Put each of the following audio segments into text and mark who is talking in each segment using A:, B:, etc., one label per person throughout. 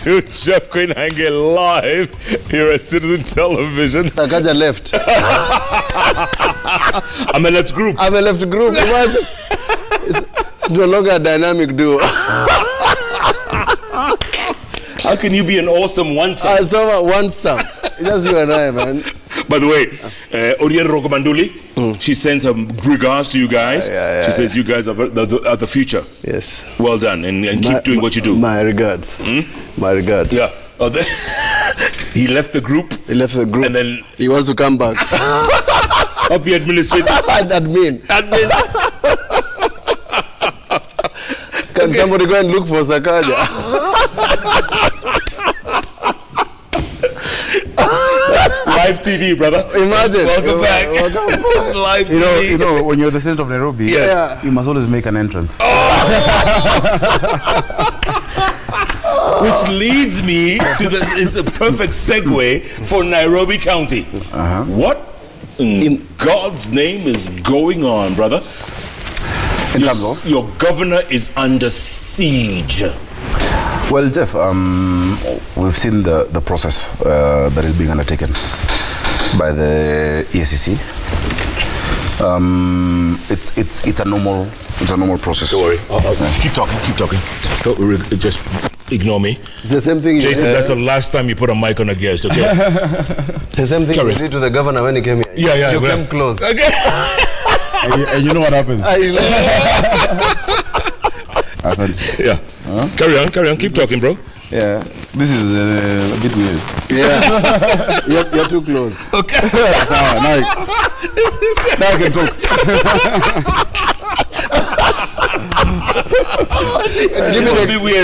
A: to Jeff Koinange live here at Citizen Television.
B: Sakaja left.
A: I'm a left group.
B: I'm a left group. It's no longer a dynamic duo.
A: How can you be an awesome one-sum?
B: One-sum. Just you and I, man.
A: By the way, Oriel Rogomanduli, she sends her regards to you guys. She says you guys are the future.
B: Yes.
A: Well done, and keep doing what you do.
B: My regards. My regards.
A: Yeah. Oh, he left the group.
B: He left the group.
A: And then
B: he wants to come back.
A: Up the administrator.
B: Admin. Can somebody go and look for Sakaja?
A: Live TV, brother.
B: Imagine.
A: Welcome back.
B: Welcome.
A: Live TV.
C: You know, when you're the center of Nairobi,
A: yes,
C: you must always make an entrance.
A: Which leads me to is a perfect segue for Nairobi County. What in God's name is going on, brother? Your governor is under siege.
C: Well, Jeff, we've seen the process that is being undertaken by the EACC. It's a normal process.
A: Don't worry. Keep talking. Don't just ignore me.
B: It's the same thing.
A: Jason, that's the last time you put a mic on a guest, okay?
B: It's the same thing you did to the governor when he came here.
A: Yeah.
B: You came close.
A: Okay.
C: and you know what happens?
A: Yeah. Carry on. Keep talking, bro.
C: Yeah. This is a bit weird.
B: Yeah. you're too close.
A: Okay.
C: That's how now I can talk.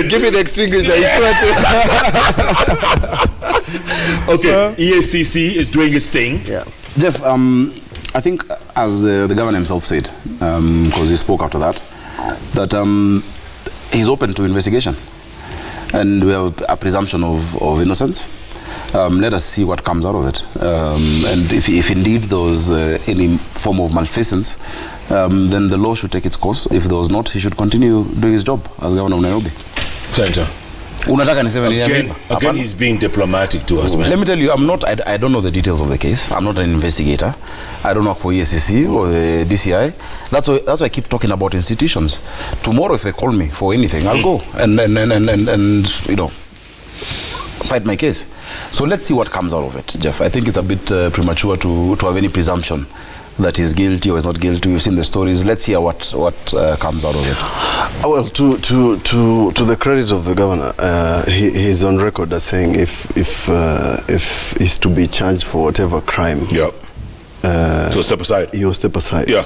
B: Give me the extinguisher.
A: Okay. EACC is doing its thing.
B: Yeah.
C: Jeff, I think as the governor himself said, because he spoke after that he's open to investigation, and we have a presumption of innocence. Let us see what comes out of it, and if indeed there was any form of malfeasance, then the law should take its course. If there was not, he should continue doing his job as governor of Nairobi.
A: Senator. Again, he's being diplomatic to us, man.
C: Let me tell you, I don't know the details of the case. I'm not an investigator. I don't work for EACC or the DCI. That's why I keep talking about institutions. Tomorrow, if they call me for anything, I'll go and you know, fight my case. So let's see what comes out of it, Jeff. I think it's a bit premature to have any presumption that he's guilty or is not guilty. We've seen the stories. Let's see what comes out of it.
B: Well, to the credit of the governor, he's on record as saying if he's to be charged for whatever crime,
A: he'll step aside.
B: He'll step aside.
A: Yeah.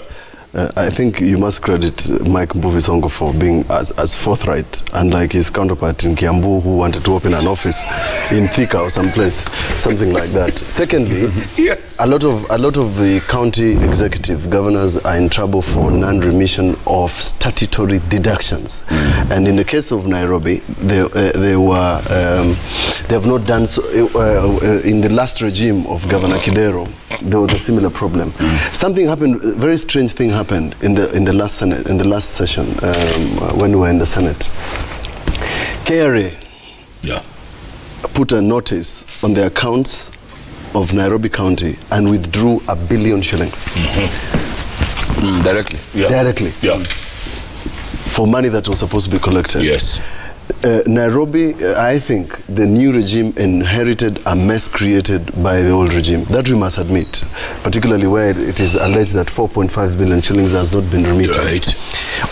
B: I think you must credit Mike Mbuvi-Sonko for being as forthright, unlike his counterpart in Kiambu, who wanted to open an office in Thika or someplace, something like that. Secondly,
A: yes,
B: a lot of the county executive governors are in trouble for non-remission of statutory deductions, and in the case of Nairobi, they have not done so. In the last regime of Governor Kidero, there was a similar problem. Something happened. A very strange thing happened in the last session when we were in the Senate. KRA put a notice on the accounts of Nairobi County and withdrew $1 billion shillings
C: directly.
B: Directly. For money that was supposed to be collected.
A: Yes.
B: Nairobi, I think the new regime inherited a mess created by the old regime. That we must admit, particularly where it is alleged that 4.5 billion shillings has not been remitted.
A: Right.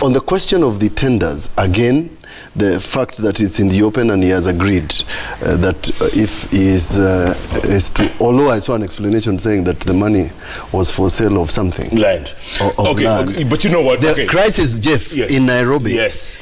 B: On the question of the tenders, again, the fact that it's in the open and he has agreed that if he is to, although I saw an explanation saying that the money was for sale of something.
A: Land.
B: Okay,
A: but you know what?
B: The crisis, Jeff, in Nairobi is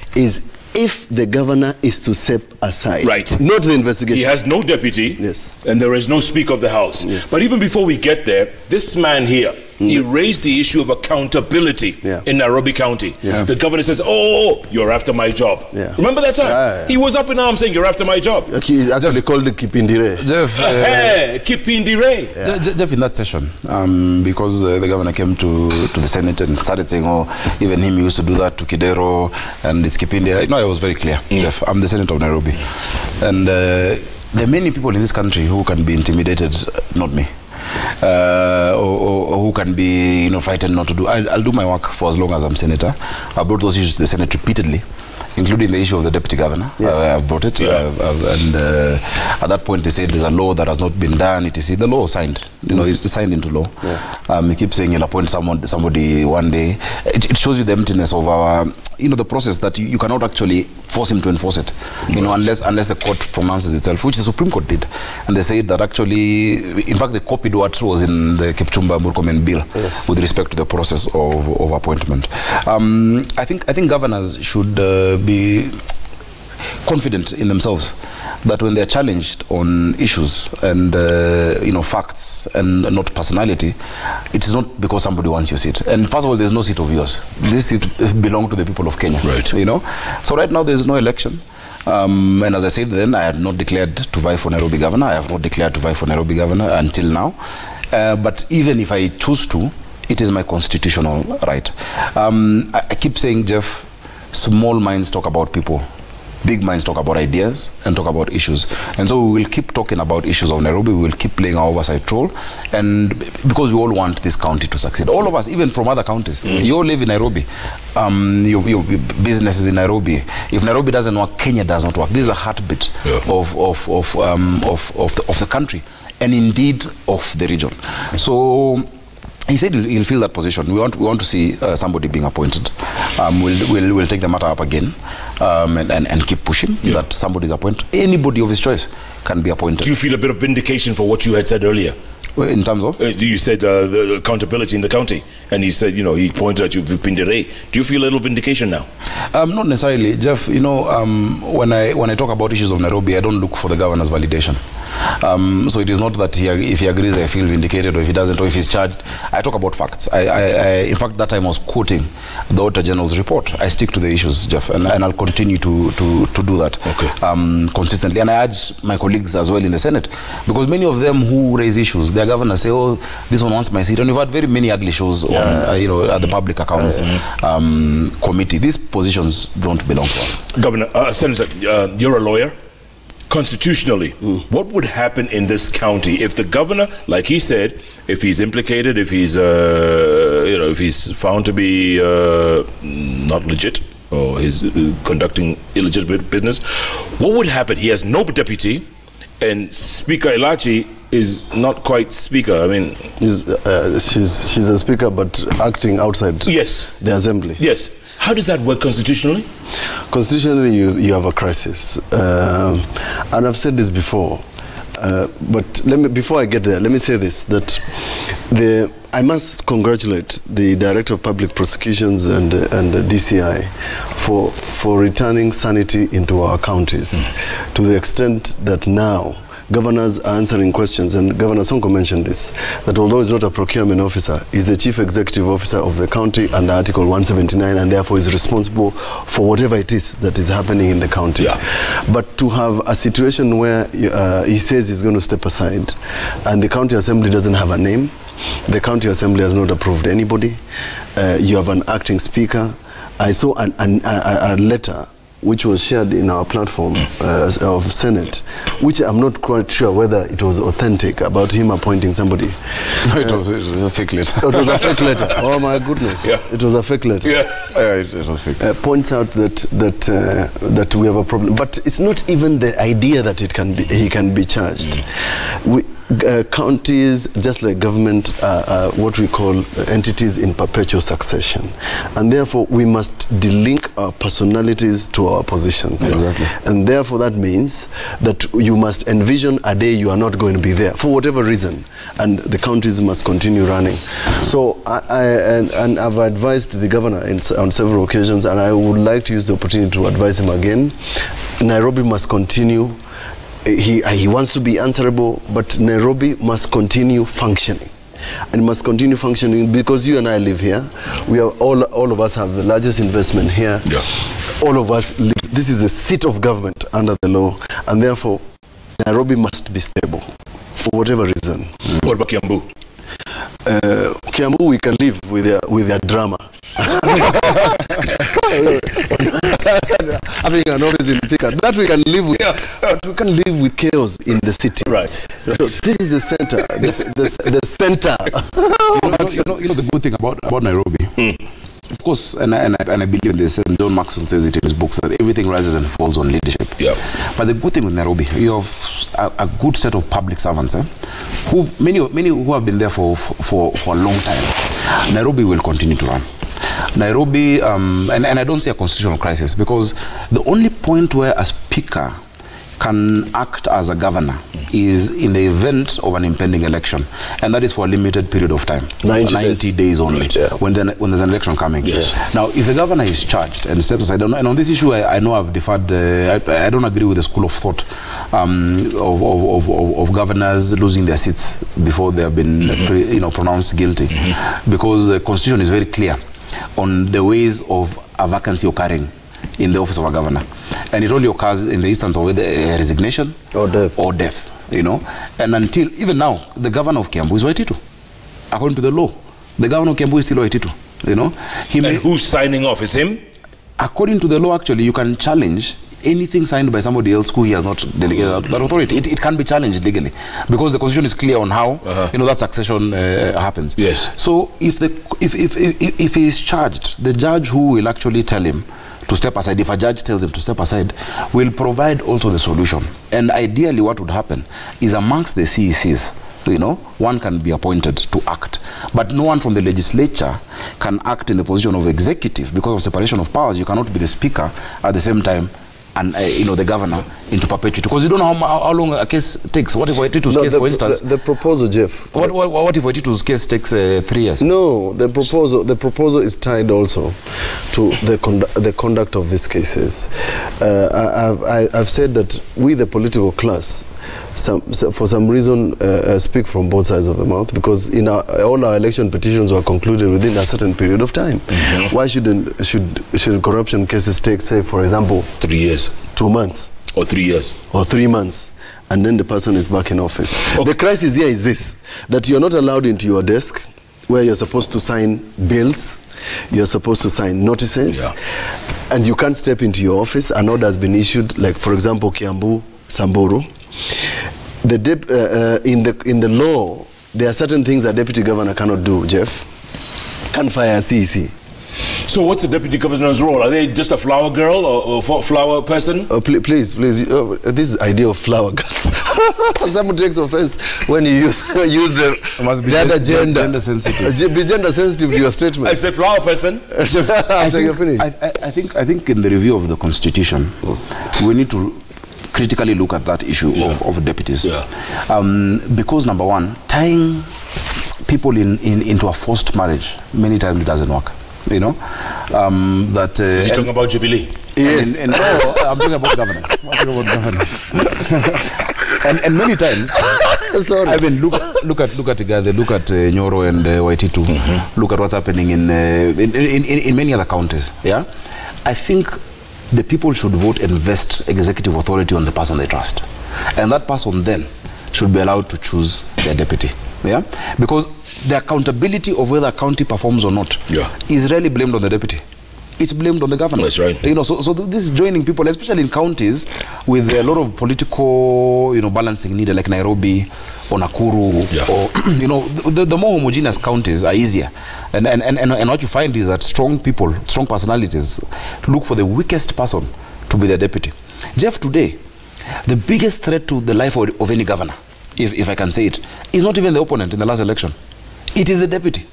B: if the governor is to step aside, not the investigation.
A: He has no deputy, and there is no Speaker of the House. But even before we get there, this man here he raised the issue of accountability in Nairobi County. The governor says, oh, you're after my job. Remember that time? He was up in arms saying, you're after my job.
B: He actually called it Kipindire.
C: Jeff,
A: Kipindire.
C: Jeff, in that session, because the governor came to the Senate and started saying, oh, even him used to do that to Kidero, and it's Kipindire. You know, I was very clear, Jeff, I'm the Senator of Nairobi. And there are many people in this country who can be intimidated, not me. Or who can be, you know, frightened not to do. I'll do my work for as long as I'm senator. I brought those issues to the Senate repeatedly, including the issue of the deputy governor. I've brought it, and at that point they said there's a law that has not been done. It is the law signed, you know, it's signed into law. He keeps saying he'll appoint somebody one day. It shows you the emptiness of our, you know, the process that you cannot actually force him to enforce it, you know, unless the court pronounces itself, which the Supreme Court did, and they said that actually, in fact, they copied what was in the Kipchumba Murkomen bill with respect to the process of appointment. I think governors should be confident in themselves that when they're challenged on issues and you know, facts and not personality, it is not because somebody wants your seat. And first of all, there's no seat of yours. This seat belongs to the people of Kenya. Right. You know, so right now there's no election. And as I said then, I had not declared to vie for Nairobi governor. I have not declared to vie for Nairobi governor until now. But even if I choose to, it is my constitutional right. I keep saying, Jeff, small minds talk about people. Big minds talk about ideas and talk about issues. And so we will keep talking about issues of Nairobi. We will keep playing our oversight role. And because we all want this county to succeed. All of us, even from other counties. You all live in Nairobi. Your business is in Nairobi. If Nairobi doesn't work, Kenya does not work. This is a heartbeat of the country and indeed of the region. So he said he'll fill that position. We want to see somebody being appointed. We'll take the matter up again and keep pushing that somebody is appointed. Anybody of his choice can be appointed.
A: Do you feel a bit of vindication for what you had said earlier?
C: In terms of?
A: You said the accountability in the county, and he said, you know, he pointed at you, Vipindire. Do you feel a little vindication now?
C: Not necessarily, Jeff. You know, when I talk about issues of Nairobi, I don't look for the governor's validation. So it is not that if he agrees, I feel vindicated, or if he doesn't, or if he's charged. I talk about facts. In fact, that time I was quoting the Auditor General's report. I stick to the issues, Jeff, and I'll continue to do that consistently. And I urge my colleagues as well in the Senate, because many of them who raise issues, their governors say, oh, this one wants my seat. And we've had very many ugly shows on, you know, at the Public Accounts Committee. These positions don't belong to us.
A: Governor, Senator, you're a lawyer. Constitutionally, what would happen in this county if the governor, like he said, if he's implicated, if he's you know, if he's found to be not legit or he's conducting illegitimate business, what would happen? He has no deputy, and Speaker Elachi is not quite speaker. I mean,
B: she's a speaker, but acting outside the assembly.
A: Yes. How does that work constitutionally?
B: Constitutionally, you have a crisis, and I've said this before. But before I get there, let me say this: that I must congratulate the Director of Public Prosecutions and the DCI for returning sanity into our counties, to the extent that now governors are answering questions, and Governor Sonko mentioned this, that although he's not a procurement officer, he's the chief executive officer of the county under Article 179, and therefore is responsible for whatever it is that is happening in the county. But to have a situation where he says he's going to step aside, and the county assembly doesn't have a name, the county assembly has not approved anybody, you have an acting speaker. I saw a letter which was shared in our platform of Senate, which I'm not quite sure whether it was authentic, about him appointing somebody.
C: No, it was a fake letter.
B: It was a fake letter. Oh my goodness! It was a fake letter.
C: It was fake.
B: Points out that we have a problem, but it's not even the idea that he can be charged. Counties, just like government, are what we call entities in perpetual succession, and therefore we must delink our personalities to our positions.
C: Exactly.
B: And therefore that means that you must envision a day you are not going to be there for whatever reason, and the counties must continue running. So I've advised the governor on several occasions, and I would like to use the opportunity to advise him again. Nairobi must continue. He wants to be answerable, but Nairobi must continue functioning. and must continue functioning because you and I live here. We are all of us have the largest investment here.
A: Yeah.
B: All of us live. This is a seat of government under the law, and therefore Nairobi must be stable for whatever reason.
A: What about Kiambu?
B: Kiambu, we can live with their drama. Having an office in Thika, that we can live with. But we can live with chaos in the city.
A: Right.
B: So this is the center. The center.
C: You know the good thing about Nairobi. Of course, and I believe in this, and John Maxwell says it in his books, that everything rises and falls on leadership.
A: Yeah.
C: But the good thing with Nairobi, you have a good set of public servants, who many who have been there for a long time. Nairobi will continue to run. Nairobi, and I don't see a constitutional crisis, because the only point where a speaker can act as a governor is in the event of an impending election, and that is for a limited period of time, 90 days only, right, yeah. when there's an election coming.
A: Yes.
C: Now, if the governor is charged and steps aside, and on this issue, I know I've deferred. I don't agree with the school of thought of governors losing their seats before they have been pronounced guilty, because the constitution is very clear on the ways of a vacancy occurring in the office of a governor, and it only occurs in the instance of a resignation or death. And until even now, the governor of Kiambu is Waititu, according to the law. The governor of Kiambu is still Waititu.
A: And who's signing off? Is him?
C: According to the law, actually, you can challenge anything signed by somebody else who he has not delegated that authority. It can be challenged legally, because the constitution is clear on how that succession happens.
A: Yes.
C: So if he is charged, the judge who will actually tell him to step aside, if a judge tells him to step aside, will provide also the solution. And ideally what would happen is, amongst the CECs, one can be appointed to act, but no one from the legislature can act in the position of executive, because of separation of powers. You cannot be the speaker at the same time and the governor into perpetuity, because you don't know how long a case takes. What if Waititu's case, for instance?
B: The proposal, Jeff.
C: What if Waititu's case takes 3 years?
B: No, the proposal is tied also to the conduct of these cases. I've said that we, the political class, for some reason speak from both sides of the mouth, because all our election petitions were concluded within a certain period of time. Why should corruption cases take, say, for example,
A: 3 years,
B: 2 months,
A: or 3 years,
B: or 3 months, and then the person is back in office?
A: Okay.
B: The crisis here is this: that you're not allowed into your desk, where you're supposed to sign bills, you're supposed to sign notices, and you can't step into your office. An order has been issued, like for example Kiambu, Samburu. In the law, there are certain things a deputy governor cannot do, Jeff. Can't fire a CEC.
A: So what's the deputy governor's role? Are they just a flower girl or flower person?
B: Please, this idea of flower girls. Someone takes offense when you use the other gender.
C: Gender sensitive.
B: Be gender sensitive to your statement.
A: I said flower person.
C: I think in the review of the Constitution, we need to critically look at that issue of deputies. Because number one, tying people into a forced marriage many times doesn't work. Is he
A: talking about Jubilee?
B: Yes.
C: No, I'm talking about governance. And many times,
B: sorry.
C: I mean, look at Igade, look at Nyoro and Waititu. Look at what's happening in many other counties. Yeah, I think the people should vote and vest executive authority on the person they trust, and that person then should be allowed to choose their deputy. Yeah, because the accountability of whether a county performs or not is rarely blamed on the deputy. It's blamed on the governor.
A: That's right.
C: So this joining people, especially in counties with a lot of political, balancing needed, like Nairobi or Nakuru, or the more homogeneous counties are easier. And what you find is that strong people, strong personalities, look for the weakest person to be their deputy. Jeff, today, the biggest threat to the life of any governor, if I can say it, is not even the opponent in the last election. It is the deputy.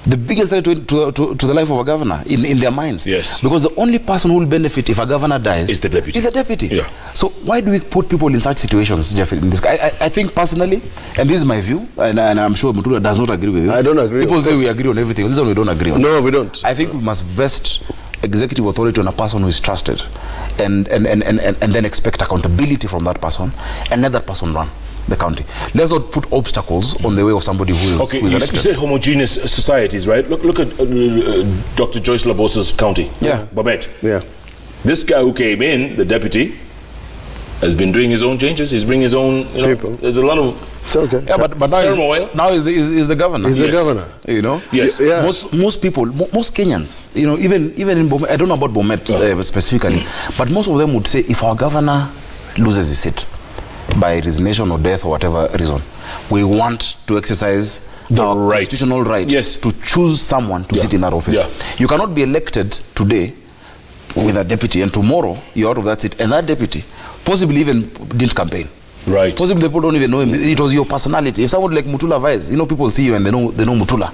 C: The biggest threat to the life of a governor in their minds.
A: Yes.
C: Because the only person who will benefit if a governor dies
A: is the deputy.
C: Is a deputy.
A: Yeah.
C: So why do we put people in such situations, Jeff? In this, I think personally, and this is my view, and I'm sure Mutula does not agree with this.
B: I don't agree.
C: People say we agree on everything. This one we don't agree on.
B: No, we don't.
C: I think we must vest executive authority on a person who is trusted and then expect accountability from that person and let that person run the county. Let's not put obstacles on the way of somebody who is,
A: okay,
C: who is
A: you
C: elected.
A: said homogeneous societies, right? Look at Dr. Joyce Labosa's county.
C: Yeah.
A: Bomet.
B: Yeah.
A: This guy who came in, the deputy, has been doing his own changes. He's bringing his own, you know,
B: people.
A: There's a lot of
B: It's okay.
C: Yeah, but now is the governor.
B: He's the governor.
C: You know.
A: Yes.
B: Yeah.
C: Most people, most Kenyans, you know, even in Bomet, I don't know about Bomet specifically, but most of them would say if our governor loses his seat by resignation or death or whatever reason, we want to exercise the constitutional right to choose someone to sit in that office.
A: Yeah.
C: You cannot be elected today with a deputy and tomorrow you're out of that seat and that deputy possibly even didn't campaign.
A: Right.
C: Possibly people don't even know him. It was your personality. If someone like Mutula Vice, you know, people see you and they know Mutula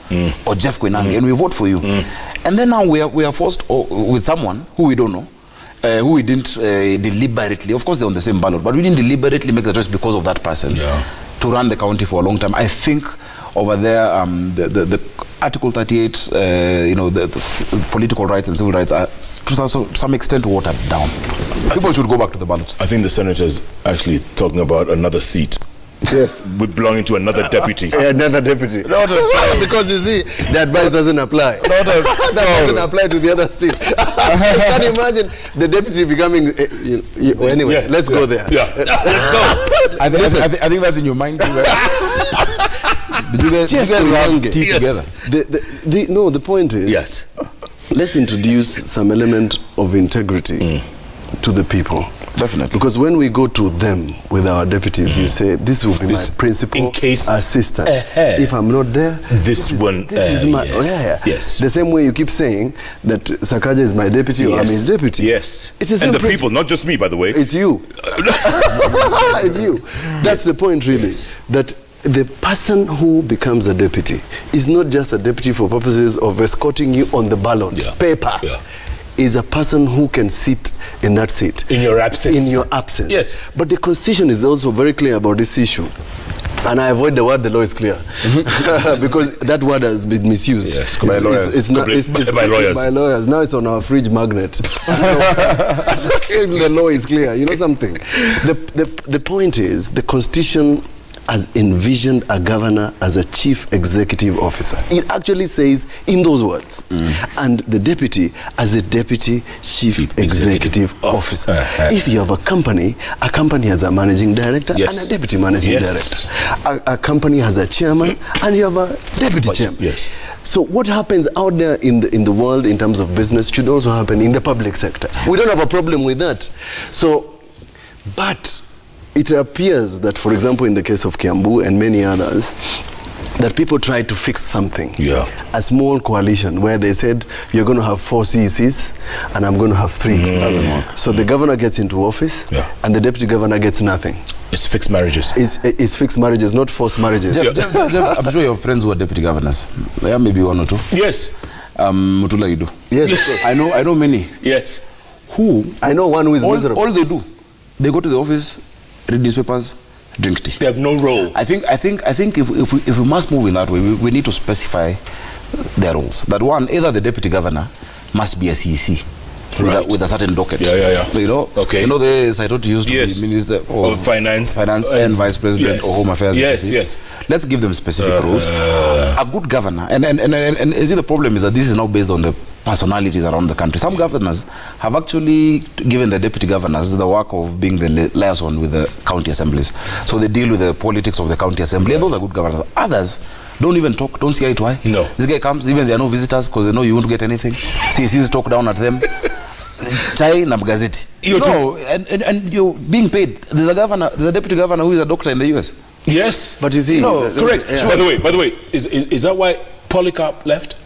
C: or Jeff Koinange and we vote for you. And then now we are forced with someone who we don't know, who we didn't deliberately, of course they're on the same ballot, but we didn't deliberately make the choice because of that person to run the county for a long time. I think over there, the Article 38, you know, the political rights and civil rights are to some extent watered down. People should go back to the ballot.
A: I think the senator's actually talking about another seat.
B: Yes.
A: Belonging to another deputy.
B: Another deputy. Because you see, the advice doesn't apply. That doesn't apply to the other seat. Can you imagine the deputy becoming... anyway, let's go there.
A: Yeah, let's go.
C: I think that's in your mind too, right? Did you guys have tea together?
B: No, the point is...
A: Yes.
B: Let's introduce some element of integrity to the people.
C: Definitely.
B: Because when we go to them with our deputies, you say, this will be my principal assistant. If I'm not there, this is my...
A: Yes.
B: The same way you keep saying that Sakaja is my deputy or I'm his deputy.
A: Yes.
B: It's the same
A: and the people, not just me, by the way.
B: It's you. It's you. That's the point, really. That the person who becomes a deputy is not just a deputy for purposes of escorting you on the ballot paper. Is a person who can sit in that seat.
A: In your absence.
B: In your absence.
A: Yes.
B: But the Constitution is also very clear about this issue. And I avoid the word the law is clear. Because that word has been misused.
A: Yes, by lawyers.
B: It's by lawyers. By lawyers. Now it's on our fridge magnet. The law is clear. You know something? The point is, the Constitution has envisioned a governor as a chief executive officer. It actually says in those words. And the deputy as a deputy chief executive officer. If you have a company has a managing director and a deputy managing director. A company has a chairman and you have a deputy chairman.
A: Yes.
B: So what happens out there in the world in terms of business should also happen in the public sector. We don't have a problem with that. So, but it appears that, for example, in the case of Kiambu and many others, that people tried to fix something. A small coalition where they said, you're going to have 4 CECs and I'm going to have 3. Doesn't work. So the governor gets into office and the deputy governor gets nothing.
A: It's fixed marriages.
B: It's fixed marriages, not forced marriages.
C: Jeff, I'm sure you have friends who are deputy governors. Yeah, maybe 1 or 2.
A: Yes.
C: Mutula, you do.
B: Yes.
C: I know many.
A: Yes.
C: Who?
B: I know one who is miserable.
C: All they do, they go to the office, read newspapers, drink tea.
A: They have no role.
C: I think if we must move in that way, we need to specify their roles. That one, either the deputy governor must be a CEC with a certain docket. You know, you know the I thought used to be minister of finance and vice president or home affairs.
A: Yes.
C: Let's give them specific roles. A good governor, and see, the problem is that this is now based on the personalities around the country. Some governors have actually given the deputy governors the work of being the liaison with the county assemblies. So they deal with the politics of the county assembly, and those are good governors. Others don't even talk, don't see eye to eye.
A: No.
C: This guy comes, even there are no visitors because they know you won't get anything. CCs talk down at them. Chai na gazeti. You know, and you're being paid. There's a deputy governor who is a doctor in the US.
A: Yes.
B: But is he?
A: No, correct. Yeah. By the way, is that why Polycarp left?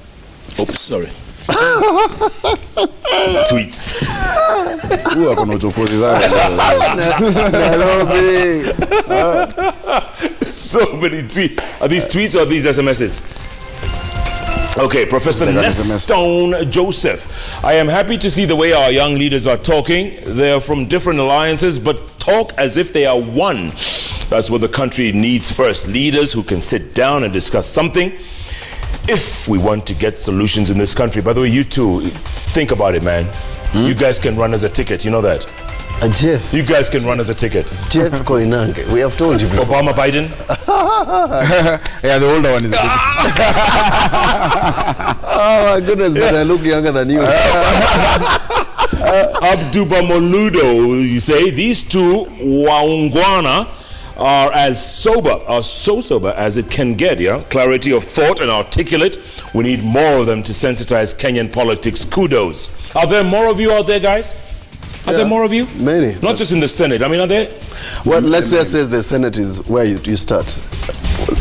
A: Oops, sorry. Tweets.
C: Who are going to oppose
A: so many tweets. Are these tweets or these SMSs? Okay, Professor Nestone Joseph. I am happy to see the way our young leaders are talking. They are from different alliances, but talk as if they are one. That's what the country needs first. Leaders who can sit down and discuss something. if we want to get solutions in this country. By the way, you two, think about it, man. You guys can run as a ticket, you know that?
B: Jeff.
A: You guys can run as a ticket.
B: Jeff Koinange, we have told you before.
A: Obama, Biden?
C: Yeah, the older one is a ticket.
B: Oh my goodness, but I look younger than you.
A: Abduba Moludo, you say, these two waungwana are so sober as it can get, yeah? Clarity of thought and articulate. We need more of them to sensitize Kenyan politics. Kudos. Are there more of you out there, guys? Are there more of you?
B: Many.
A: Not just in the Senate. I mean, are there?
B: Well, let's just say the Senate is where you start.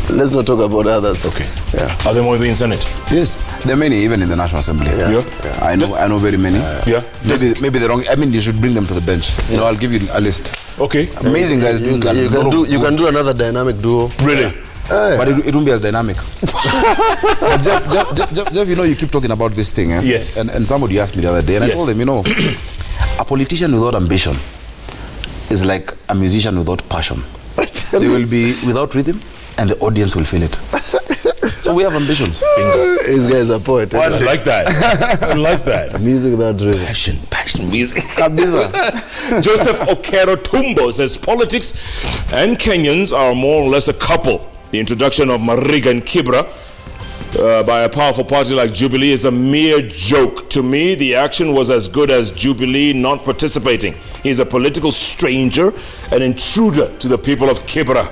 B: Let's not talk about others.
A: Okay.
B: Yeah.
A: Are there more of you in Senate?
B: Yes.
C: There are many, even in the National Assembly.
B: Yeah.
C: I know very many.
A: Yeah.
C: Maybe the wrong. I mean, you should bring them to the bench. You know, I'll give you a list.
A: Okay.
C: Amazing guys doing that.
B: You can do another dynamic duo.
A: Really?
C: But it won't be as dynamic. But Jeff, you know, you keep talking about this thing. Eh?
A: Yes.
C: And somebody asked me the other day, and I told them, you know, a politician without ambition is like a musician without passion. They will be without rhythm, and the audience will feel it. So we have ambitions.
B: This guy is a poet.
A: I like that. I like that.
B: Music without rhythm.
A: Passion, music. Joseph Okero Tumbo says politics and Kenyans are more or less a couple. The introduction of Mariga and Kibra by a powerful party like Jubilee is a mere joke. To me, the action was as good as Jubilee not participating. He's a political stranger, an intruder to the people of Kibra.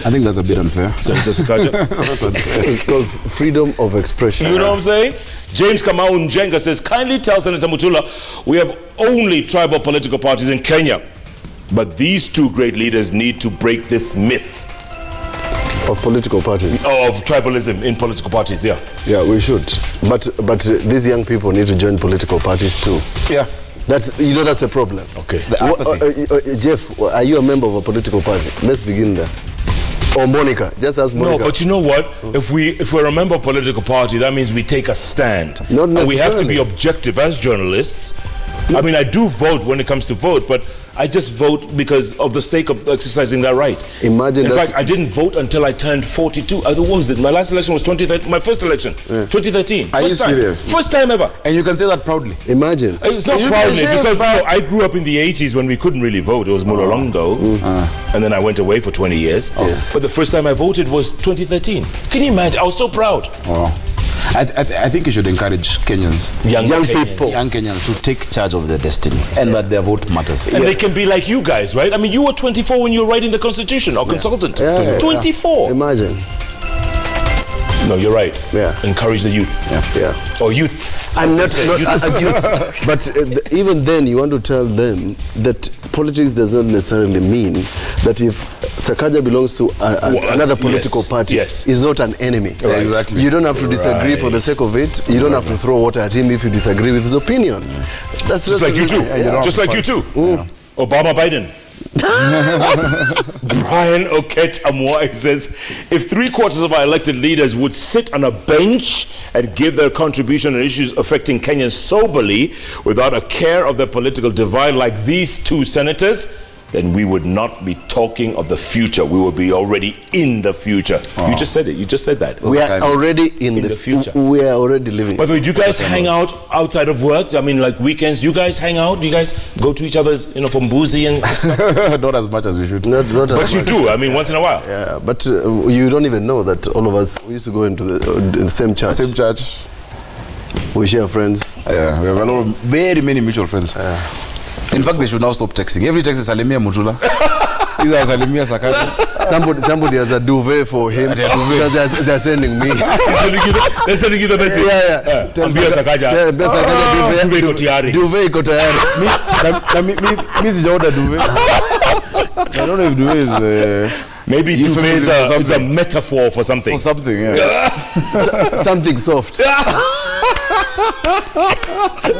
C: I think that's a bit unfair.
A: Senator Sakaja.
B: It's called freedom of expression.
A: You know what I'm saying? James Kamau Njenga says, kindly tell Senator Mutula, we have only tribal political parties in Kenya. But these two great leaders need to break this myth.
B: Of political parties.
A: Of tribalism in political parties, yeah.
B: Yeah, we should. But these young people need to join political parties too.
C: Yeah.
B: That's a problem.
A: Okay.
B: Jeff, are you a member of a political party? Let's begin there. Or Monica, just ask Monica.
A: No, but you know what? If we're a member of a political party, that means we take a stand.
B: Not necessarily.
A: And we have to be objective as journalists. I mean, I do vote when it comes to vote, but I just vote because of the sake of exercising that right.
B: Imagine.
A: In fact, I didn't vote until I turned 42. What was it? My last election was 2013. My first election, 2013.
C: Are you serious?
A: First time ever.
C: And you can say that proudly.
B: Imagine.
A: It's not proudly because I grew up in the 80s when we couldn't really vote. It was Mulolongo. And then I went away for 20 years.
B: Yes.
A: But the first time I voted was 2013. Can you imagine? I was so proud.
C: Wow. I think you should encourage Kenyans,
B: young Kenyans
C: to take charge of their destiny and that their vote matters.
A: And they can be like you guys, right? I mean, you were 24 when you were writing the Constitution or consultant. 24.
B: Imagine.
A: No, you're right.
B: Yeah.
A: Encourage the youth.
B: Yeah.
A: Or youths.
B: And not youths. But even then, you want to tell them that politics does not necessarily mean that if Sakaja belongs to another political party, is not an enemy.
C: Right. Exactly.
B: You don't have to disagree for the sake of it. You don't have to throw water at him if you disagree with his opinion. That's
A: just like you too. Just like you too. Obama, Biden. Brian Okech Amwai says, if 3/4 of our elected leaders would sit on a bench and give their contribution on issues affecting Kenyans soberly without a care of their political divide like these two senators, then we would not be talking of the future. We would be already in the future. You just said it. You just said that.
B: We are already in the future. We are already living.
A: By the way, do you guys hang out outside of work? I mean, like weekends, do you guys hang out? Do you guys go to each other's, from boozy and stuff?
C: Not as much as we should.
B: Not
A: but you do, I mean, once in a while.
B: Yeah, but you don't even know that all of us, we used to go into the same church.
C: Same church.
B: We share friends.
C: Yeah, we have a lot of very many mutual friends. In fact, they should now stop texting. Every text is Salimia Mutula. These are Salimia Sakaja.
B: Somebody has a duvet for him. They're sending me.
A: They're sending you the message.
B: Yeah.
A: Ambia Sakaja.
B: Duvet iko tayari.
C: Mi sijaoda duvet. I don't know if duvet is...
A: Maybe duvet is a metaphor for something.
C: For something, yeah.
B: Something soft.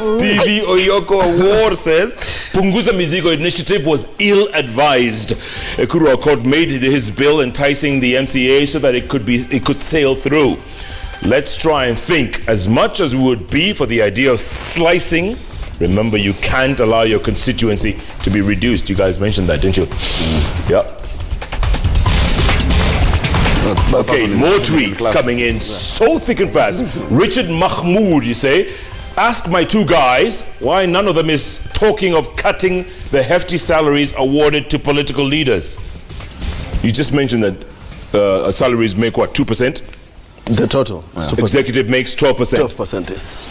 A: Stevie Oyoko Award says Punguza Mizigo initiative was ill-advised. Ekuru Accord made his bill enticing the MCA so that it could sail through. Let's try and think. As much as we would be for the idea of slicing, remember you can't allow your constituency to be reduced. You guys mentioned that, didn't you? Yep. Okay, more tweets coming in so thick and fast. Richard Mahmoud, you say, ask my two guys why none of them is talking of cutting the hefty salaries awarded to political leaders. You just mentioned that salaries make what, 2%?
B: The total.
A: Yeah. Executive makes 12%.
B: 12%, yes.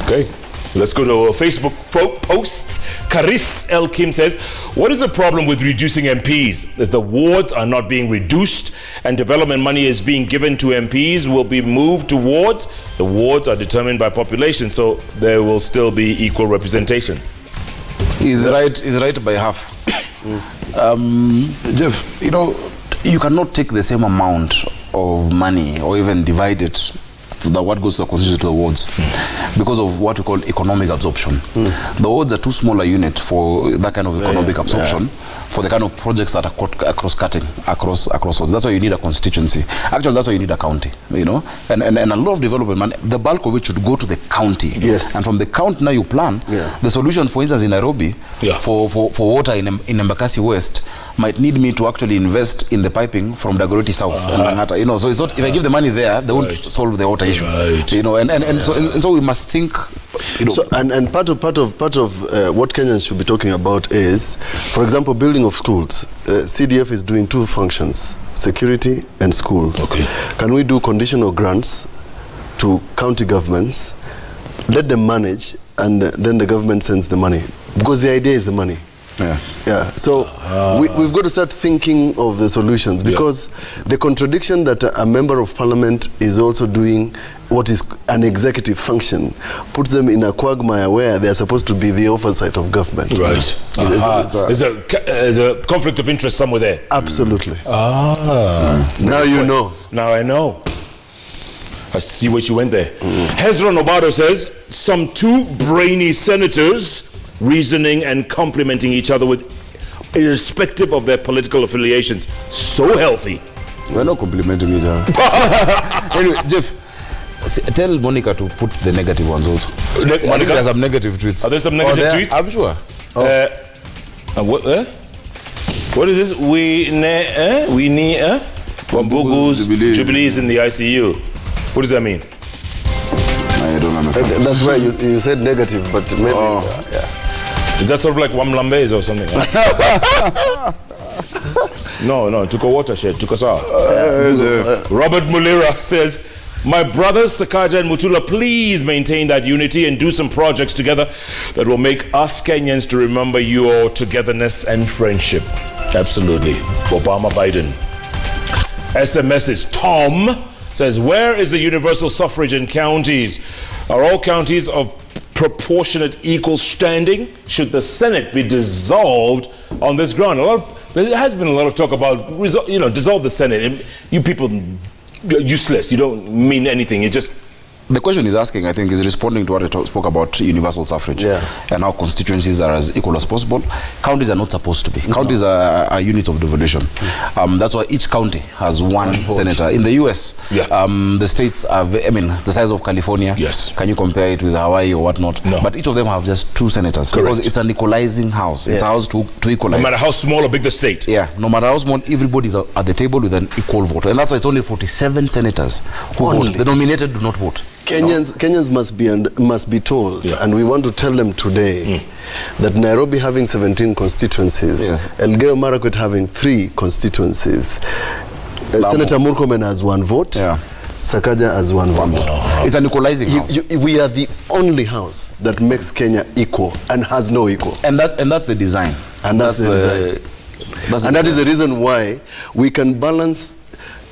A: Okay. Let's go to Facebook posts. Karis El Kim says, what is the problem with reducing MPs? If the wards are not being reduced and development money is being given to MPs will be moved to wards. The wards are determined by population, so there will still be equal representation.
C: He's right by half. Jeff, you know, you cannot take the same amount of money or even divide it what goes to the constituency to the wards because of what we call economic absorption. The wards are too small a unit for that kind of economic absorption for the kind of projects that are cross-cutting across wards. That's why you need a constituency. Actually, that's why you need a county, you know, and a lot of development money, the bulk of it should go to the county.
B: Yes.
C: And from the county now you plan. The solution, for instance, in Nairobi, for water in Embakasi West might need me to actually invest in the piping from Dagoretti South and Langata, you know, so it's not, if I give the money there, they won't solve the water issue. You know, and so we must think, you know.
B: So, and part of what Kenyans should be talking about is, for example, building of schools. CDF is doing two functions: security and schools.
A: Okay.
B: Can we do conditional grants to county governments, let them manage, and then the government sends the money? Because the idea is the money. Yeah. So we've got to start thinking of the solutions, because the contradiction that a member of parliament is also doing what is an executive function puts them in a quagmire where they are supposed to be the oversight of government.
A: Right. There's a conflict of interest somewhere there.
B: Absolutely. Now you know.
A: Now I know. I see what you went there. Hezron Obado says, some two brainy senators reasoning and complimenting each other with irrespective of their political affiliations. So healthy.
C: We're not complimenting each other. Anyway, Jeff, tell Monica to put the negative ones also. Monica, there's some negative tweets.
A: Are there some negative tweets?
C: I'm sure.
A: What is this? We need Wambugu's Jubilee is in the ICU. What does that mean?
C: I don't understand.
B: That's why you said negative, but maybe
A: Is that sort of like Wamlambez or something? No, took a watershed, took us out. Robert Mulira says, my brothers Sakaja and Mutula, please maintain that unity and do some projects together that will make us Kenyans to remember your togetherness and friendship. Absolutely. Obama Biden. SMS is Tom says, where is the universal suffrage in counties? Are all counties of proportionate equal standing? Should the Senate be dissolved on this ground? There has been a lot of talk about, dissolve the Senate. You people, useless. You don't mean anything. You just...
C: The question he's asking, I think, is responding to what I spoke about universal suffrage and how constituencies are as equal as possible. Counties are not supposed to be. Counties are units of devolution. That's why each county has one senator. In the US, the states are, the size of California.
A: Yes.
C: Can you compare it with Hawaii or whatnot?
A: No.
C: But each of them have just two senators.
A: Correct.
C: Because it's an equalizing house. It's a house to equalize.
A: No matter how small or big the state.
C: Yeah, no matter how small, everybody's at the table with an equal vote. And that's why it's only 47 senators who vote. The nominated do not vote.
B: Kenyans must be told, and we want to tell them today that Nairobi having 17 constituencies, Elgeyo Marakwet having 3 constituencies, Senator Murkomen has 1 vote, Sakaja has 1 vote.
C: It's an equalizing house.
B: We are the only house that makes Kenya equal and has no equal.
C: And that's the design.
B: And that's the design. And that is the reason why we can balance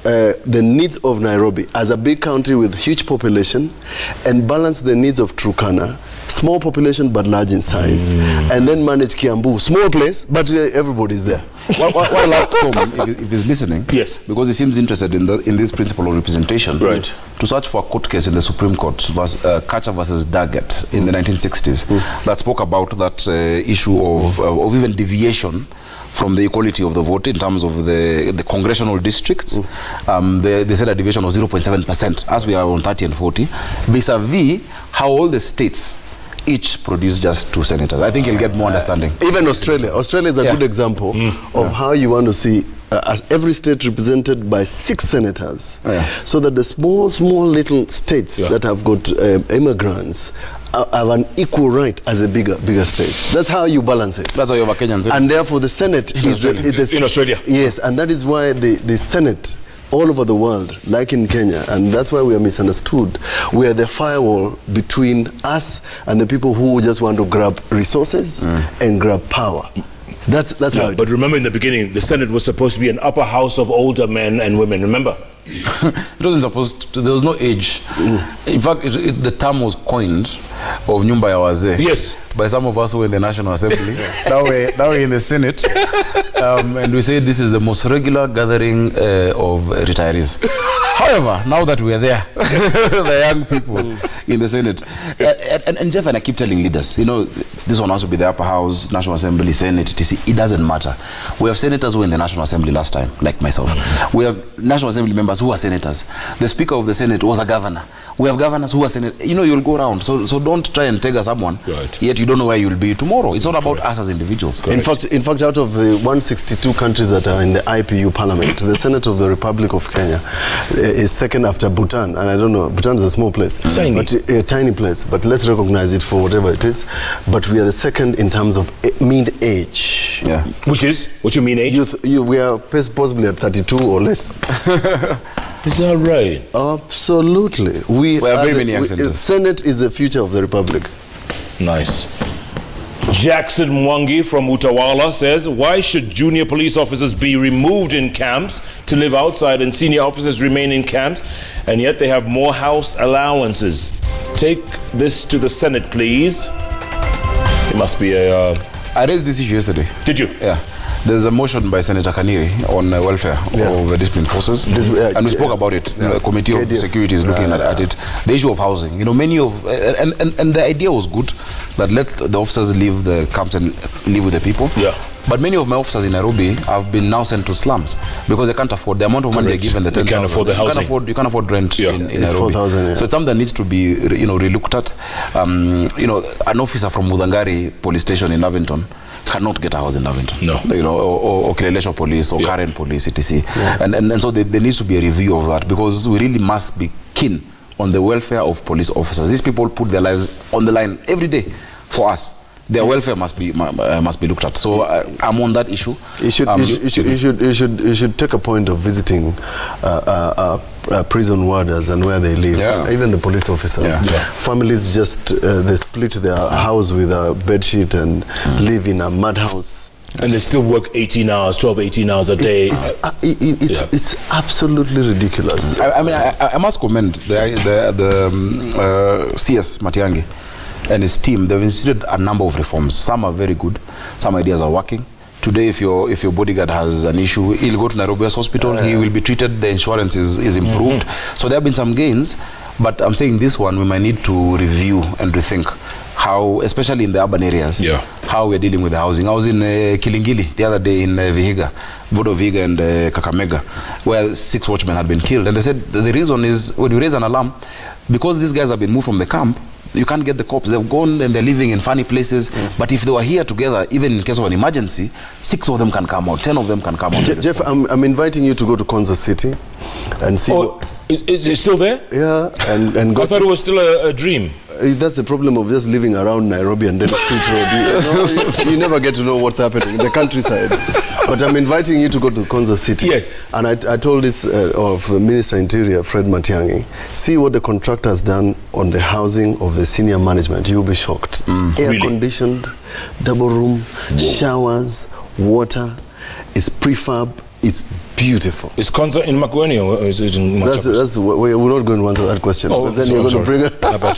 B: the needs of Nairobi as a big county with huge population and balance the needs of Turkana, small population but large in size, and then manage Kiambu, small place but everybody's there.
C: One last comment, if he's listening, because he seems interested in this principle of representation, to search for a court case in the Supreme Court, Kacha versus Daggett in the 1960s, that spoke about that issue of even deviation from the equality of the vote in terms of the congressional districts. They said a division of 0.7%, as we are on 30 and 40, vis-a-vis how all the states each produce just 2 senators. I think you'll get more understanding.
B: Even Australia is a good example of how you want to see every state represented by 6 senators, so that the small little states that have got immigrants have an equal right as the bigger states. That's how you balance it.
C: That's how you have a Kenyan.
B: And therefore the Senate is
A: in Australia.
B: Yes, and that is why the Senate all over the world, like in Kenya, and that's why we are misunderstood. We are the firewall between us and the people who just want to grab resources and grab power. That's how it
A: But
B: is.
A: remember, in the beginning, the Senate was supposed to be an upper house of older men and women. Remember?
C: It wasn't supposed to, there was no age. In fact, the term was coined of Nyumba ya Wazee.
A: Yes.
C: By some of us who were in the National Assembly. Now we're in the Senate. And we say this is the most regular gathering of retirees. However, now that we are there, the young people in the Senate. And Jeff, and I keep telling leaders, you know, this one has to be the upper house, National Assembly, Senate, etc. It doesn't matter. We have senators who were in the National Assembly last time, like myself. We have National Assembly members who are senators. The Speaker of the Senate was a governor. We have governors who are senators. You know, you'll go around. So don't try and take someone, yet you don't know where you'll be tomorrow. It's not about us as individuals.
B: In fact, out of the 162 countries that are in the IPU Parliament, the Senate of the Republic of Kenya is second after Bhutan. And I don't know, Bhutan is a small place.
A: Tiny.
B: But a tiny place. But let's recognize it for whatever it is. But we are the second in terms of mean age.
C: Yeah.
A: Which is? What you mean age?
B: We are possibly at 32 or less.
A: Is that right?
B: Absolutely.
C: We have very many young senators.
B: Senate is the future of the Republic.
A: Nice. Jackson Mwangi from Utawala says, why should junior police officers be removed in camps to live outside and senior officers remain in camps, and yet they have more house allowances? Take this to the Senate, please. It must be a...
C: I raised this issue yesterday.
A: Did you?
C: Yeah. There's a motion by Senator Kaniri on welfare of disciplined forces, and we spoke about it. The Committee of Security is looking at it. The issue of housing, you know, many of, and the idea was good, that let the officers leave the camps and live with the people. Yeah. But many of my officers in Nairobi have been now sent to slums because they can't afford the amount of money they're given. They
A: can't afford the housing.
C: You can't afford rent in Nairobi.
B: 4,000.
C: So it's something that needs to be, you know, relooked at. You know, an officer from Mudangari police station in Lavington cannot get a house in Lavington. No. You know, or Kilelesho police or Karen police, etc. And so there needs to be a review of that, because we really must be keen on the welfare of police officers. These people put their lives on the line every day for us. Their welfare must be looked at. So I'm on that issue. You
B: should take a point of visiting prison warders and where they live. Even the police officers. Families just they split their house with a bed sheet and live in a mud house.
A: And they still work 18 hours, 12, 18 hours a day.
B: It's absolutely ridiculous.
C: I mean, I must commend the CS Matiang'i and his team. They've instituted a number of reforms. Some are very good. Some ideas are working. Today, if your bodyguard has an issue, he'll go to Nairobi Hospital. He will be treated. The insurance is improved. So there have been some gains. But I'm saying this one, we might need to review and rethink how, especially in the urban areas, how we're dealing with the housing. I was in Kilingili the other day in Vihiga, Bodo Vihiga and Kakamega, where 6 watchmen had been killed. And they said the reason is when you raise an alarm, because these guys have been moved from the camp, you can't get the cops. They've gone and they're living in funny places. But if they were here together, even in case of an emergency, 6 of them can come out, 10 of them can come out.
B: Jeff, I'm inviting you to go to Konza City and see.
A: Is it still there?
B: Yeah, and go.
A: I thought it was still a dream.
B: That's the problem of just living around Nairobi and then Street Road. You never get to know what's happening in the countryside. But I'm inviting you to go to Konza City. Yes. And I told this of the Minister Interior, Fred Matiang'i, see what the contractor has done on the housing of the senior management. You'll be shocked. Air-conditioned, double room, showers, water. It's prefab. It's beautiful. Is Konza in Makueni or is it in Machakos? We're not going to answer that question.
A: Oh,
B: then you're going to bring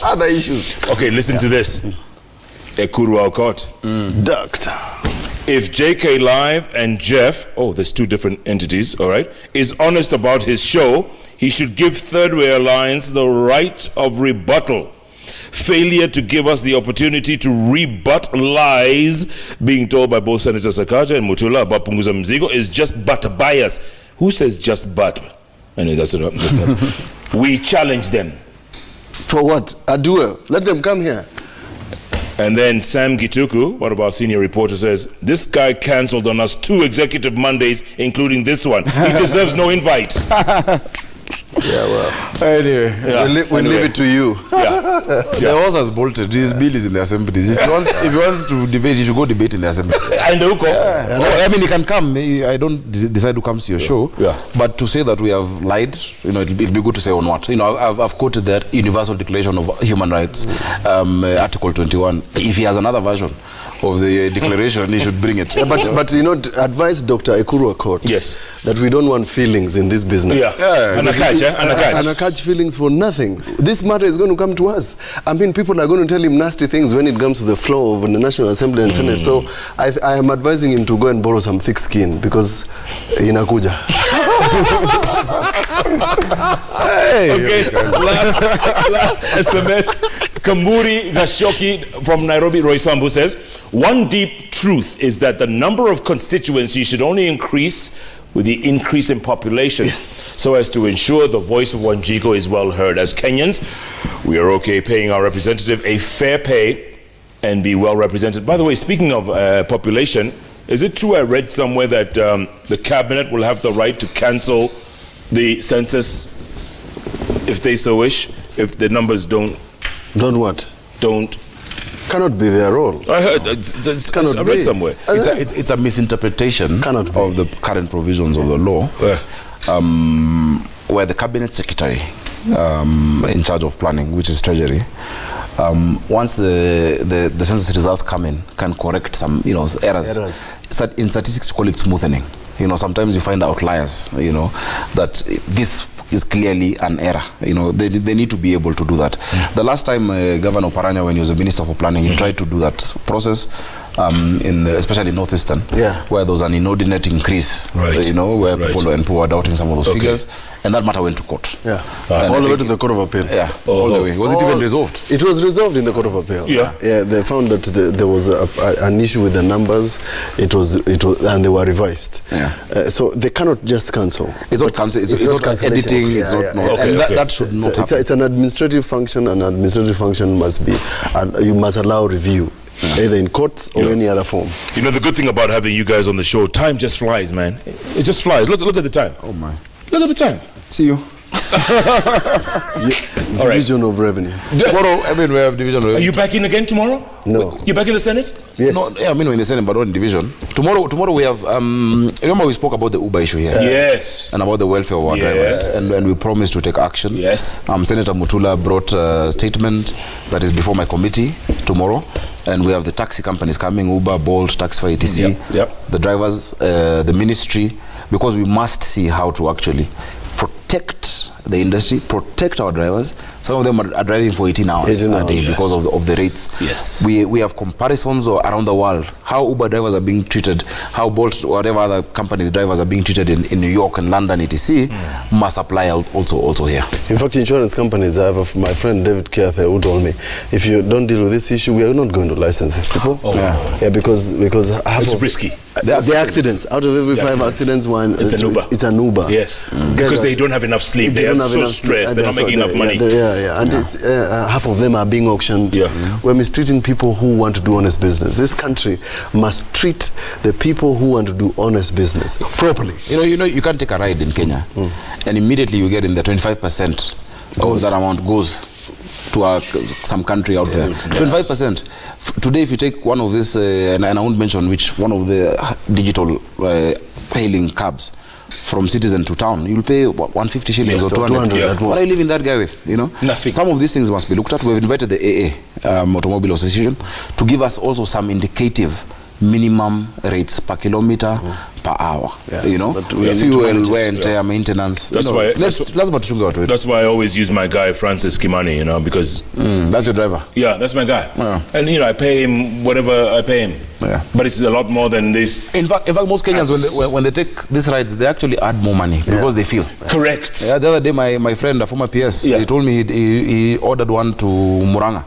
B: other issues.
A: Okay, listen to this. Ekuru Alcott.
B: Doctor.
A: If JKLive and Jeff, there's 2 different entities, all right, is honest about his show, he should give Third Way Alliance the right of rebuttal. Failure to give us the opportunity to rebut lies being told by both Senator Sakaja and Mutula about Punguza Mizigo is just but bias. Who says just but? Anyway, that's not. We challenge them.
B: For what? A duel. Let them come here.
A: And then Sam Gituku, one of our senior reporters, says, this guy cancelled on us 2 executive Mondays, including this one. He deserves no invite.
B: Yeah, well.
C: Anyway,
B: we'll leave it to you.
C: The horse has bolted. His bill is in the assemblies. If he wants to debate, he should go debate in the assembly.
A: I
C: mean, he can come. I don't decide who comes to your show.
A: Yeah.
C: But to say that we have lied, it'll be good to say on what. I've quoted that Universal Declaration of Human Rights, Article 21. If he has another version of the declaration, he should bring it.
B: But advise Dr. Ekuru Court that we don't want feelings in this business. Anakaj feelings for nothing. This matter is going to come to us. I mean, people are going to tell him nasty things when it comes to the floor of the National Assembly and Senate. So I am advising him to go and borrow some thick skin because inakuja.
A: Okay, last SMS. Kamburi Gashoki from Nairobi, Roysambu says, one deep truth is that the number of constituencies should only increase with the increase in population, so as to ensure the voice of Wanjigo is well heard. As Kenyans, we are okay paying our representative a fair pay and be well represented. By the way, speaking of population, is it true I read somewhere that the cabinet will have the right to cancel the census if they so wish, if the numbers don't
B: cannot be their role.
A: I heard I read somewhere.
C: It's a misinterpretation of the current provisions of the law, where the cabinet secretary in charge of planning, which is Treasury, once the census results come in, can correct some errors. In statistics, we call it smoothing. Sometimes you find outliers. That this is clearly an error. They need to be able to do that. The last time Governor Paranya, when he was a minister for planning, he tried to do that process, especially in Northeastern, where there was an inordinate increase, where people were doubting some of those figures, and that matter went to court.
B: All the way to the Court of Appeal.
C: All the way. Was it even resolved?
B: It was resolved in the Court of Appeal. They found that there was an issue with the numbers. It was, and they were revised. So they cannot just cancel.
C: It's not cancel. It's not editing. It's not. That should not happen.
B: It's an administrative function. An administrative function must be. You must allow review. Either in courts or any other form.
A: The good thing about having you guys on the show, time just flies, man. It just flies. Look at the time.
C: Oh my!
A: Look at the time.
C: See you.
B: Division of revenue.
C: Tomorrow, we have division of revenue.
A: Are you back in again tomorrow?
B: No.
A: You back in the Senate?
B: Yes.
C: No, in the Senate, but not in division. Tomorrow we have. Remember we spoke about the Uber issue here.
A: Yes.
C: And about the welfare of our drivers, and we promised to take action.
A: Yes.
C: Senator Mutula brought a statement that is before my committee tomorrow. And we have the taxi companies coming, Uber, Bolt, Taxify, etc. The drivers, the ministry, because we must see how to actually protect the industry, protect our drivers. Some of them are driving for 18 hours a day because of the rates.
A: Yes.
C: We have comparisons around the world, how Uber drivers are being treated, how Bolt, whatever other companies' drivers are being treated in New York and London, etc. Must apply also here.
B: In fact, insurance companies, I have my friend David Keathe who told me, if you don't deal with this issue, we are not going to license these people. Because
A: it's risky.
B: The accidents, out of every 5 accidents, one it's an Uber.
A: Yes. Because they don't have enough sleep. They are so stressed. They're not making enough money.
B: And it's, half of them are being auctioned. We're mistreating people who want to do honest business. This country must treat the people who want to do honest business properly.
C: You can't take a ride in Kenya, and immediately you get in the 25% of that amount goes to some country out there. 25%. Today, if you take one of this, and I won't mention which, one of the digital hailing cabs from Citizen to town, you'll pay 150 shillings or 200. What are you leaving that guy with?
A: Nothing.
C: Some of these things must be looked at. We've invited the AA, Automobile Association, to give us also some indicative minimum rates per kilometer per hour. Fuel, wear and tear, maintenance.
A: That's why I always use my guy Francis Kimani, because
C: that's your driver.
A: Yeah, that's my guy. And I pay him whatever I pay him. But it's a lot more than this.
C: In fact, most Kenyans when they take these rides, they actually add more money because they feel.
A: Correct.
C: The other day, my friend, a former PS, he told me he ordered one to Muranga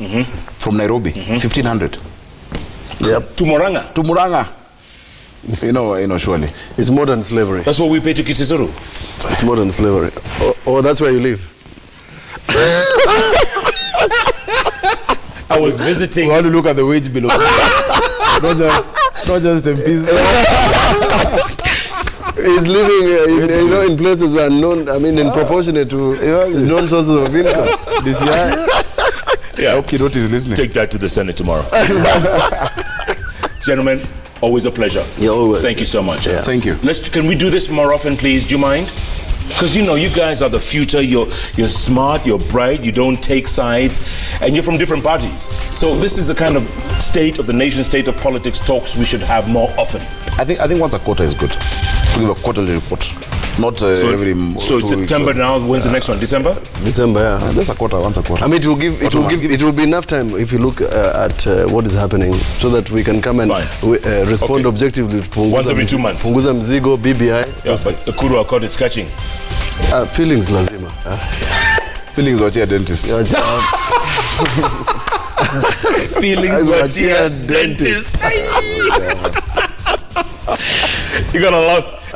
C: from Nairobi, 1,500.
A: To Muranga.
C: To Muranga. Surely.
B: It's modern slavery.
A: That's what we pay to Kisisuru.
B: It's modern slavery.
A: Oh,
B: that's where you live.
C: I
A: I was visiting.
C: We want to look at the wage bill. not just MPs.
B: He's living in places unknown. I mean, in proportionate to his known sources of income.
C: This year.
A: Yeah.
C: I hope Kidot is listening.
A: Take that to the Senate tomorrow. Gentlemen, always a pleasure.
B: Yeah, always.
A: Thank you so much.
B: Yeah.
C: Thank you.
A: Can we do this more often, please? Do you mind? Because you know, you guys are the future. You're smart, you're bright, you don't take sides, and you're from different parties. So this is the kind of state of the nation, state of politics talks we should have more often.
C: I think once a quarter is good. To give a quarterly report. Not every.
A: So it's September now. When's the next one? December.
B: December, yeah.
C: Just a quarter, once a quarter.
B: I mean, it will be enough time if you look at what is happening, so that we can come and respond objectively to Punguza.
A: Once every 2 months.
B: Punguza Mizigo, BBI.
A: Yeah, but the Kuru Accord is catching.
B: Feelings lazima.
C: Feelings watch a dentist.
A: Feelings watch a dentist.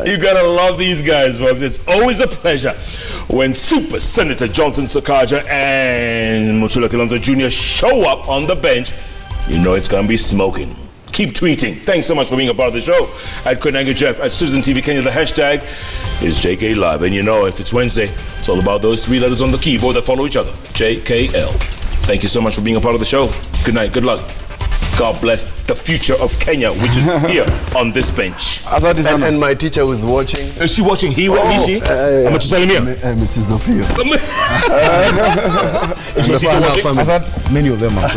A: You gotta love these guys, folks. It's always a pleasure when Super Senator Johnson Sakaja and Mutula Jnr show up on the bench. You know it's gonna be smoking. Keep tweeting. Thanks so much for being a part of the show. At Quagmire Jeff, at Citizen TV Kenya, the hashtag is JKLive. And you know, if it's Wednesday, it's all about those 3 letters on the keyboard that follow each other. JKL. Thank you so much for being a part of the show. Good night. Good luck. God bless the future of Kenya, which is here on this bench.
B: And my teacher was watching.
A: Is she watching? Is she?
B: Mrs. Opio.
A: Is your teacher watching?
C: Many of them are.